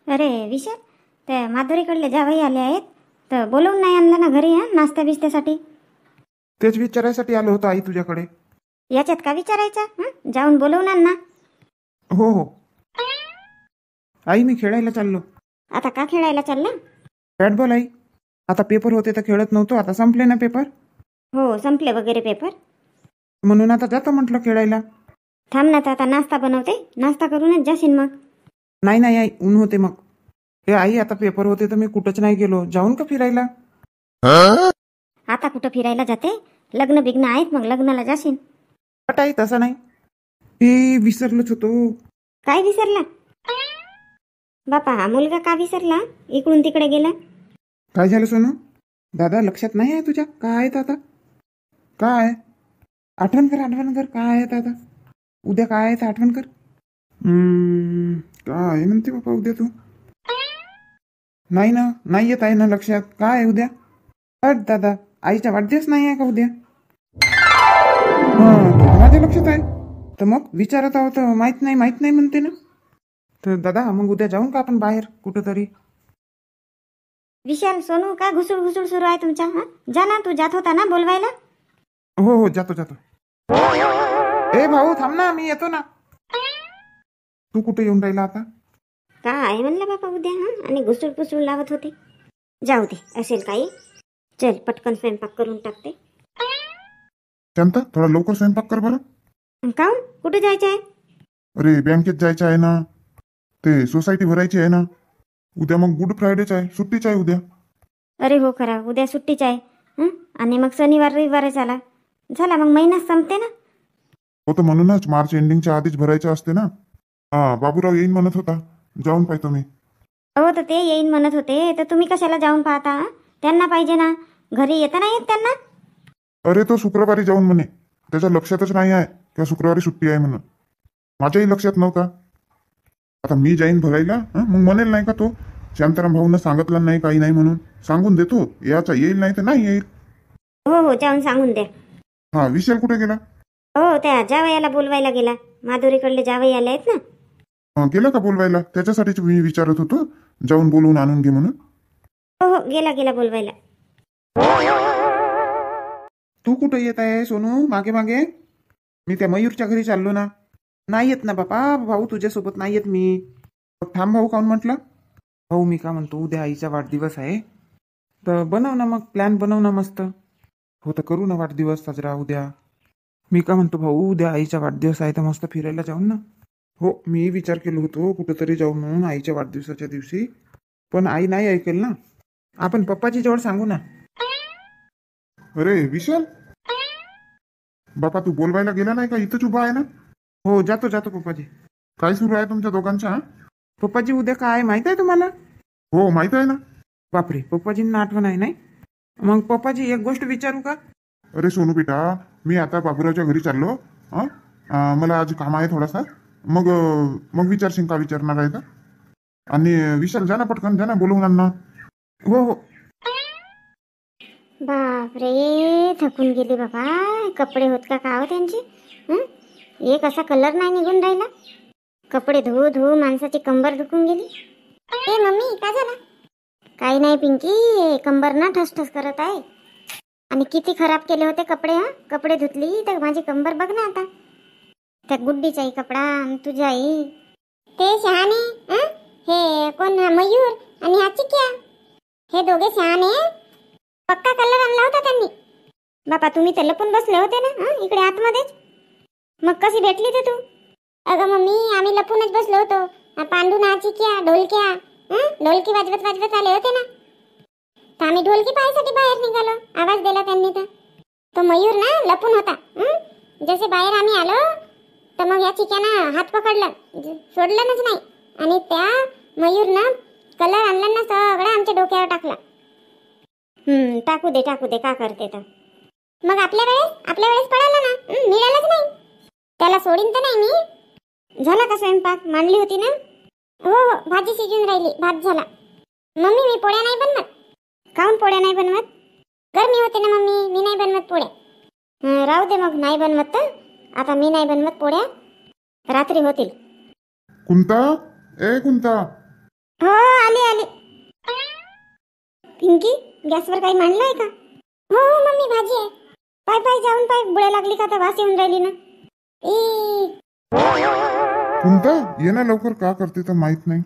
अरे विशाल, त्या माधुरीकडले जावई आले आहेत तर बोलवून नाही आणलं ना घरी? नाश्ता बिस्त्यासाठी. तेच विचारायसाठी आलो होतो आई तुझ्याकडे. याच्यात का विचारायचं? जाऊन बोलवून आण ना. हो हो आई, मी खेळायला चाललो. आता का खेळायला चालला? बॅट बॉल आई. आता पेपर होते तर खेळत नव्हतो, आता संपले ना पेपर. हो, संपले वगैरे पेपर. म्हणून आता जातो म्हटलं खेळायला. थांब ना, तर आता नाश्ता बनवते, नाश्ता करूनच जाशील मग. नाही नाही आई, ऊन होते मग. ए आई, आता पेपर होते तर मी कुठंच नाही गेलो, जाऊन का फिरायला? आता कुठं फिरायला जाते? लग्न बिग्न आहेत, मग लग्नाला जाशील. बट आई तसं नाही. ए विसरलोच होतो. काय विसरला बापा? हा मुलगा का विसरला? इकडून तिकडे गेला. काय झालं सोनू? दादा लक्षात नाही आहे तुझ्या? काय आहेत आता? काय आठवण कर, आठवण कर. काय आहेत आता? उद्या काय आहे आठवण कर. काय म्हणते बाबा उद्या तू? नाही ना, नाही येत आहे ना लक्षात. काय आहे उद्या? अट दादा, आईचा वाढदिवस नाही आहे का उद्या? हा, माझ्या लक्षात आहे. तर मग विचारत आहोत, माहित नाही माहित नाही म्हणते ना. तर दादा मग उद्या जाऊन का आपण बाहेर कुठंतरी? विशाल, सोनू, काय घुसूळ घुसूळ सुरू आहे तुमच्या? जा ना, तू जात होता ना बोलवायला. हो हो जातो जातो. ए भाऊ थांब ना, मी येतो ना. तू कुठे येऊन राहिला आता? काय म्हणलं बापा उद्या? आणि घुसूळ पुसूळ लावत होते. जाऊ दे, असेल काही. चल पटकन स्वयंपाक करून टाकते. शांत, थोडा लवकर स्वयंपाक कर बरं. काऊन? कुठे जायचं आहे? अरे बँकेत जायचं आहे ना, ते सोसायटी भरायची आहे ना. उद्या मग गुड फ्रायडेच आहे, सुट्टीच आहे उद्या. अरे हो, खरा उद्या सुट्टीच आहे. आणि मग शनिवार रविवारच आला झाला, मग महिना संपते ना. हो, तर म्हणूनच मार्च एंडिंगच्या आधीच भरायचं असते ना. हा, बाबूराव येईन म्हणत होता, जाऊन पाहतो मी. हो, तर ते येईन म्हणत होते, तर तुम्ही कशाला जाऊन पाहता? त्यांना पाहिजे ना, घरी येता नाही येत त्यांना. अरे तो शुक्रवारी जाऊन म्हणे, त्याच्या लक्षातच नाही आहे किंवा शुक्रवारी सुट्टी आहे म्हणून. माझ्याही लक्षात नव्हता. आता मी जाईन भरायला, मग म्हणेल नाही का तो, शांताराम भाऊनं सांगितलं नाही काही नाही म्हणून. सांगून देतो, याचा येईल नाही तर नाही येईल. हो हो, जाऊन सांगून द्या. हा, विशाल कुठे गेला? हो, त्या जावयाला बोलवायला गेला. माधुरीकडले जावई आले आहेत ना. गेला का बोलवायला? त्याच्यासाठीच मी विचारत होतो, जाऊन बोलवून आणून घे म्हणून. हो हो, गेला गेला बोलवायला. तू कुठं येत आहे सोनू? मागे मागे. मी त्या मयूरच्या घरी चाललो ना. नाही येत ना बापा, भाऊ तुझ्यासोबत नाही येत मी. थांब भाऊ, काऊन म्हटलं? भाऊ मी का म्हणतो, उद्या आईचा वाढदिवस आहे, तर बनव ना मग, प्लॅन बनव ना मस्त. हो, तर करू ना वाढदिवस साजरा उद्या. मी का म्हणतो भाऊ, उद्या आईचा वाढदिवस आहे तर मस्त फिरायला जाऊ ना. हो, मी विचार केलो होतो कुठंतरी जाऊ म्हणून आईच्या वाढदिवसाच्या दिवशी, पण आई नाही ऐकेल ना. आपण पप्पाची जवळ सांगू ना. अरे विशाल, बापा तू बोलवायला गेला नाही का? इथंच उभा आहे ना. हो, जातो जातो पप्पाजी. काय सुरू आहे तुमच्या दोघांच्या? पप्पाजी उद्या काय माहित आहे तुम्हाला? हो माहित आहे ना. बापरे, पप्पाजींना आठवण आहे नाही. मग पप्पाजी एक गोष्ट विचारू का? अरे सोनू बेटा, मी आता बाबूरावच्या घरी चाललो. मला आज काम आहे थोडासा. मग विचारशील का? विचारणार आहे का? आणि विशाल जा ना, पटकन जा ना, बोलवून आण ना. हो हो. बापरे, थकून गेली बाबा. कपडे होत का हो त्यांचे? एक असा कलर नाही निघून राहिला. कपडे धुवू धुवू माणसाची कंबर दुखून गेली. ए मम्मी, काय झालं? काही नाही पिंकी, कंबर ना ठस ठस करत आहे. आणि किती खराब केले होते कपडे. कपडे धुतली तर माझी कंबर बघ ना आता. त्या गुड्डीचाही कपडा आणि तुझ्याही. ते शहाणे, हे कोण, मयूर आणि हा चिक्या, हे दोघे शहाणे. पक्का कलर आणला होता त्यांनी. बापा तुम्ही तर लपून बसले होते ना इकडे आतमध्येच. मग कशी भेटली ते तू? अगं मम्मी, आम्ही लपूनच बसलो होतो. पांडू ना चिक्या ढोलक्या ढोलकी वाजवत वाजवत आले होते ना. तर आम्ही ढोलकी पाहायसाठी बाहेर निघालो. आवाज दिला त्यांनी तर तो मयूर ना लपून होता. जसे बाहेर आम्ही आलो तर मग या चिक्यानं हात पकडला, सोडलंच नाही. आणि त्या मयूर ना कलर आणला ना, सगळं आमच्या डोक्यावर टाकला. टाकू दे टाकू दे, का करते तर. मग आपल्या वेळेस पडाला ना, मिळालंच नाही. त्याला सोडीन तर नाही मी. झाला का स्वयंपाक? मांडली होती ना? हो हो, भाजी शिजून राहिली, भात झाला. मम्मी मी पोळ्या नाही बनवत. काऊन पोळ्या नाही बनवत? गरमी होते ना मम्मी, मी नाही बनवत पोळ्या. राहू दे मग, नाही बनवत तर. आता मी नाही बनवत पोळ्या, रात्री होतील. कुंता, ए कुंता, हो आली आली. पिंकी गॅसवर काही मांडलंय का? हो हो मम्मी भाजी आहे. पाय पाय जाऊन पाय बुड्या लागली का? तर वास येऊन राहिली ना. ए कुंता ये ना लवकर, का करते तर माहित नाही.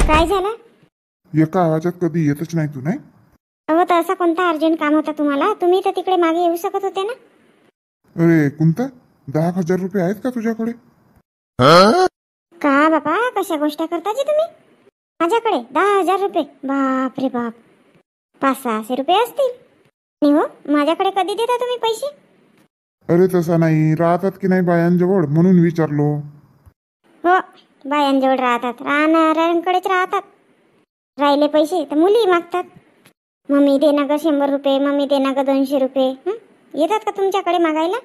काय झालं? एका आवाजात कधी येतच नाही तू, नाही. अहो तर असा कोणता अर्जंट काम होता तुम्हाला? तुम्ही तर तिकडे मागे येऊ शकत होते ना. अरे कुंता, 10,000 रुपये आहेत का तुझ्याकडे? का बाबा कशा गोष्ट करता जी तुम्ही? माझ्याकडे 10,000 रुपये? बाप रे बाप, 500-600 रुपये असतील. आणि हो माझ्याकडे कधी देता तुम्ही पैसे? अरे तसा नाही, राहतात की नाही बायांजवळ म्हणून विचारलो. हो बायांजवळ राहतात, राहणाऱ्यांकडेच राहतात. राहिले पैसे तर मुली मागतात. मम्मी दे ना ग 100 रुपये, मम्मी दे ना ग 200 रुपये. येतात का तुमच्याकडे मागायला?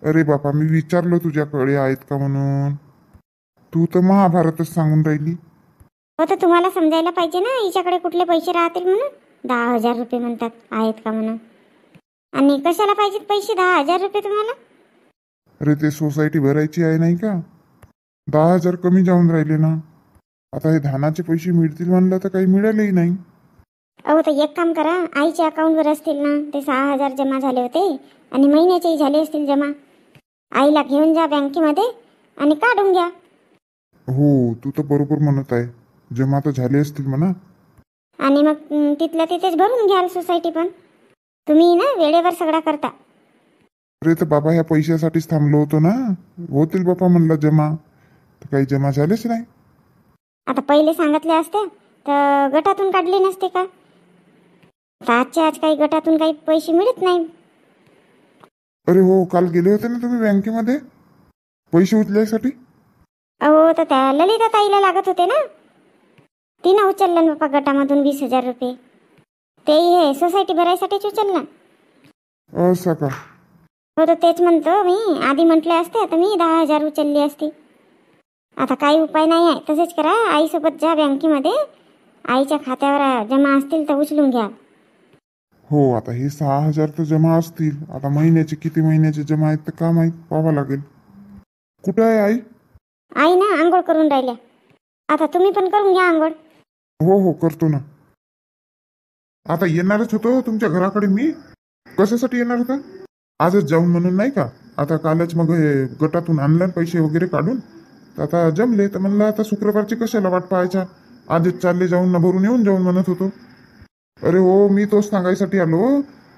अरे बापा, मी विचारलो तुझ्याकडे आहेत का म्हणून. तू तर महाभारतच सांगून राहिली. हो तर तुम्हाला समजायला पाहिजे ना हिच्याकडे कुठले पैसे राहतील म्हणून. 10,000 रुपये म्हणतात आहेत का म्हणून. आणि कशाला पाहिजेत पैसे 10,000 रुपये तुम्हाला? अरे ते सोसायटी भरायची आहे नाही का, 10,000 कमी जाऊन राहिले ना. आता हे धानाचे पैसे मिळतील म्हणलं तर काही मिळालेही नाही. अहो तर एक काम करा, आईच्या अकाउंटवर असतील ना ते 6,000 जमा झाले होते आणि महिन्याचेही झाले असतील जमा. आईला घेऊन जा बँकेमध्ये आणि काढून घ्या. हो तू तर बरोबर म्हणत आहे, जमा तर झाले असतील म्हणा. आणि मग तिथल्या तिथेच भरून घ्याल सोसायटी पण. तुम्ही ना वेळेवर सगळा करता. अरे तर बाबा ह्या पैशासाठीच थांबलो होतो ना. होतील बापा म्हणलं जमा, तर काही जमा झालेच नाही. आता पहिले सांगितले असते तर गटातून काढले नसते का? आता आजच्या आज काही गटातून काही पैसे मिळत नाही. अरे हो, काल गेले होते ना तुम्ही बँकेमध्ये पैसे उचलायसाठी. अहो तर त्या ललिता ताईला लागत होते ना, तिनं उचललं ना बापा गटामधून 20,000 रुपये. तेही हे सोसायटी भरायसाठीच उचललं. असं का? हो तर तेच म्हणतो मी, आधी म्हटले असते तर मी 10,000 उचलली असती. आता काही उपाय नाही आहे, तसेच करा, आईसोबत जा बँकेमध्ये, आईच्या खात्यावर जमा असतील तर उचलून घ्या. हो आता हे 6,000 तर जमा असतील. आता महिन्याचे किती महिन्याचे जमा आहेत तर का माहीत, पाहावं लागेल. कुठं आहे आई? आई ना आंघोळ करून राहिल्या. आता तुम्ही पण करून घ्या आंघोळ. हो हो करतो ना. आता येणारच होतो तुमच्या घराकडे मी. कशासाठी येणार होता? आजच जाऊन म्हणून नाही का. आता कालच मग हे गटातून आणलं पैसे वगैरे काढून, तर आता जमले तर म्हणलं आता शुक्रवारची कशाला वाट पाहायच्या, आजच चालले जाऊन ना भरून येऊन जाऊन म्हणत होतो. अरे हो, मी तोच सांगायसाठी आलो.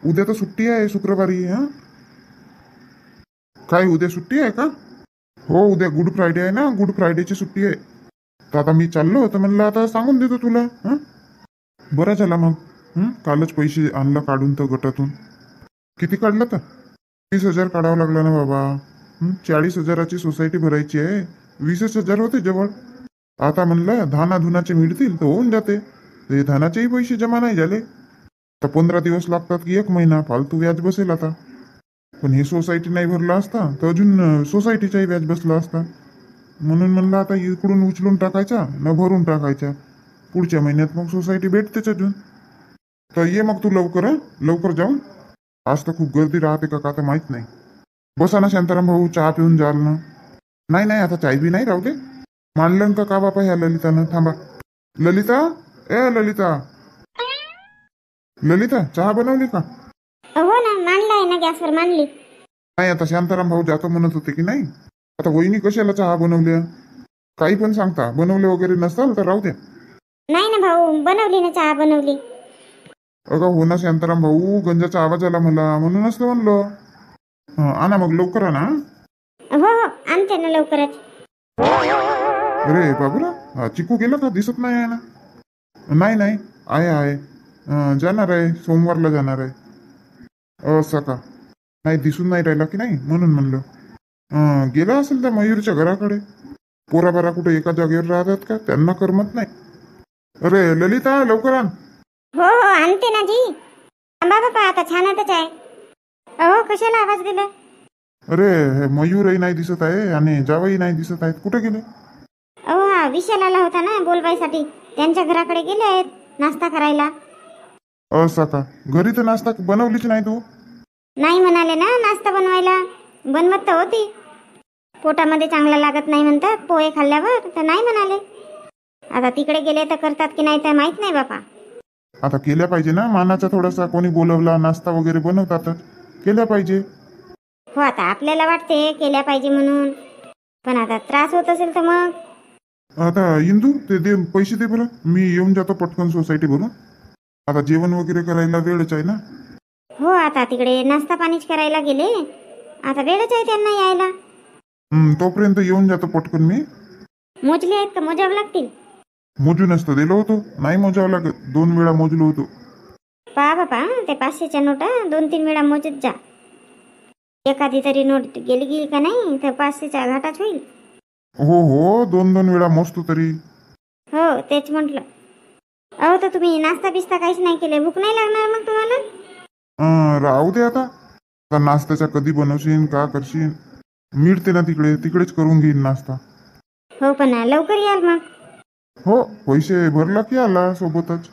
उद्या तर सुट्टी आहे शुक्रवारी. काय उद्या सुट्टी आहे का? हो उद्या गुड फ्रायडे आहे ना, गुड फ्रायडेची सुट्टी आहे. तर आता मी चाललो होतो म्हणलं आता सांगून देतो तुला. बरं झाला मग. कालच पैसे आणलं काढून तर गटातून. किती काढलं तर? 20,000 काढावं लागलं ना बाबा. 40,000ची सोसायटी भरायची आहे, 20,000 होते जवळ. आता म्हणलं धानाधुनाचे मिळतील तर होऊन जाते. ते धानाचेही पैसे जमा नाही झाले तर 15 दिवस लागतात की 1 महिना फालतू व्याज बसेल आता. पण हे सोसायटी नाही भरला असता तर अजून सोसायटीचाही व्याज बसला असता. म्हणून म्हणलं आता इकडून उचलून टाकायचा न भरून टाकायचा. पुढच्या महिन्यात मग सोसायटी भेटतेच अजून. तर ये मग तू लवकर, लवकर जाऊन. आज तर खूप गर्दी राहते का तर माहित नाही. बसा ना शांताराम भाऊ, चहा पिऊन जाल ना. नाही नाही आता चाय बी नाही, राहू दे. मानलं का बापा ह्या ललितानं. थांबा ललिता, ए ललिता, ललिता चहा बनवली का? हो ना मांडला आहे ना, गॅसवर मांडली. नाही आता शांताराम भाऊ जातो म्हणत होते की नाही. आता वहिनी कशाला चहा बनवल्या? काही पण सांगता, बनवले वगैरे नसताल तर राहू द्या. नाही ना भाऊ, बनवली ना चहा बनवली. अगं हो ना शांताराम भाऊ, गंजाचा आवाज आला मला म्हणूनच तर म्हणलो. आणा मग लवकर आणा. हो हो आणते ना लवकरच. अरे बाबूरा, चिकू गेला का? दिसत नाही आहे ना. नाही नाही आहे आहे. जाणार आहे, सोमवारला जाणार आहे. असं का? नाही दिसून नाही राहिला की नाही म्हणून म्हणलं. गेला असेल त्या मयूरच्या घराकडे. पोराबारा कुठे एका जागेवर राहतात का? त्यांना करमत नाही. अरे ललिता लवकर आण. हो हो आणते ना जी. थांबा बाबा आता छानतच आहे. अहो कशाला आवाज दिला? अरे हे मयूरही नाही दिसत आहे आणि जावई नाही दिसत आहेत. कुठे गेले? अहो हा विशाल आला होता ना बोलवायसाठी, त्यांच्या घराकडे गेले आहेत नाश्ता करायला. असं का? घरी तर नाश्ता बनवलीच नाही तू? नाही म्हणाले ना नाश्ता बनवायला. बनवत तर होती पोटामध्ये चांगला लागत नाही म्हणतात पोहे खाल्ल्यावर, तर नाही म्हणाले. आता तिकडे गेले तर करतात की नाही तर माहित नाही बापा. आता केल्या पाहिजे ना, मानाचा थोडासा कोणी बोलवला नाश्ता वगैरे बनवतातच, केल्या पाहिजे. हो आता आपल्याला वाटते केल्या पाहिजे म्हणून, पण आता त्रास होत असेल तर मग. आता इंदू ते दे, पैसे दे बरं, मी येऊन जातो पटकन सोसायटी भरून. आता जेवण वगैरे करायला वेळच आहे ना. हो आता तिकडे नाश्ता पाणीच करायला गेले, आता वेळच आहे त्यांना यायला. तोपर्यंत येऊन जातो पटकन मी. मोजले आहेत का मोजावं लागतील? मोजून असतं दिलं होतो, नाही मोजावं लागत, 2 वेळा मोजलो होतो. पहा बापा ते 500च्या नोटा 2-3 वेळा मोजत जा. एखादी तरी नोट गेली का नाही तर 500चा घाटाच होईल. हो हो, 2-2 वेळा मोजतो तरी. हो तेच म्हटलं. अहो तर तुम्ही नाश्ता बिस्ता काहीच नाही केले, भूक नाही लागणार मग तुम्हाला? राहू दे आता नाश्त्याचा कधी बनवशील का करशील, मिळते ना तिकडे, तिकडेच करून घेईन नाश्ता. हो पण लवकर याल मग. हो पैसे भरला की आला सोबतच.